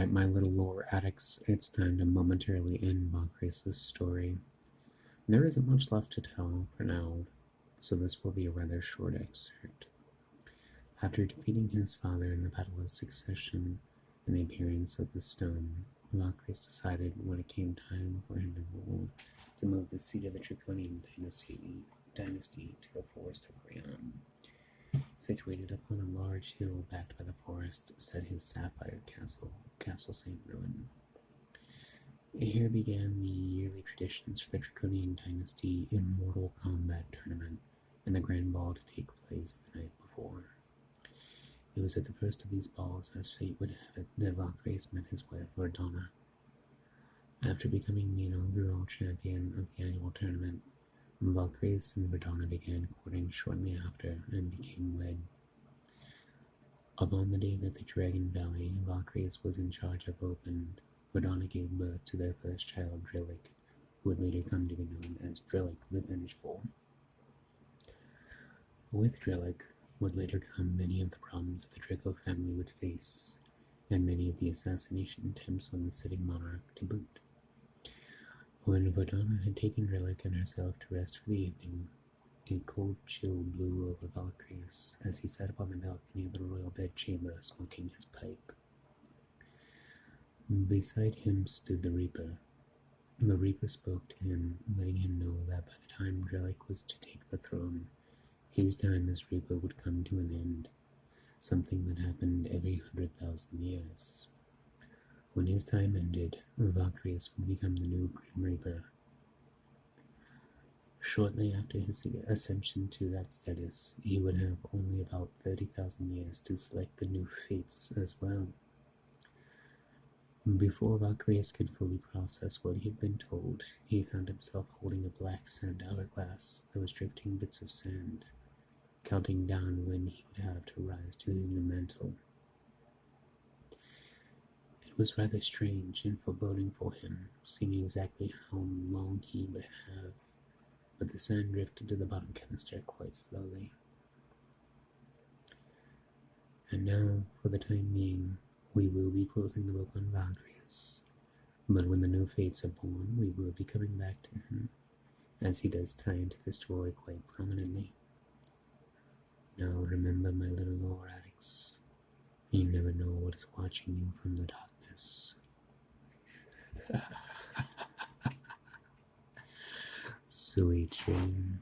Alright, my little lore addicts, it's time to momentarily end Vakrias' story. There isn't much left to tell for now, so this will be a rather short excerpt. After defeating his father in the Battle of Succession and the appearance of the stone, Vakrias decided when it came time for him to move the seat of the Draconian dynasty to the forest of Rion. Situated upon a large hill backed by the forest sat his sapphire castle, Castle St. Ruin. Here began the yearly traditions for the Draconian Dynasty Immortal Combat Tournament and the Grand Ball to take place the night before. It was at the first of these balls, as fate would have it, that Vakrias met his wife, Verdana. After becoming the inaugural champion of the annual tournament, Vakrias and Verdana began courting shortly after and became wed. Upon the day that the Dragon Valley Vakrias was in charge of opened, Verdana gave birth to their first child, Drillick, who would later come to be known as Drillick the Vengeful. With Drillick would later come many of the problems that the Draco family would face, and many of the assassination attempts on the sitting monarch to boot. When Verdana had taken Drillick and herself to rest for the evening, a cold chill blew over Vakrias as he sat upon the balcony of the royal bedchamber smoking his pipe. Beside him stood the Reaper. The Reaper spoke to him, letting him know that by the time Drillick was to take the throne, his time as Reaper would come to an end, something that happened every 100,000 years. When his time ended, Vakrias would become the new Grim Reaper. Shortly after his ascension to that status, he would have only about 30,000 years to select the new fates as well. Before Vakrias could fully process what he had been told, he found himself holding a black sand hourglass that was drifting bits of sand, counting down when he would have to rise to his new mantle. It was rather strange and foreboding for him, seeing exactly how long he would have, but the sand drifted to the bottom canister quite slowly. And now, for the time being, we will be closing the book on Vakrias, but when the new fates are born, we will be coming back to him, as he does tie into the story quite prominently. Now remember, my little lore addicts, you never know what is watching you from the darkness. Sweet dreams.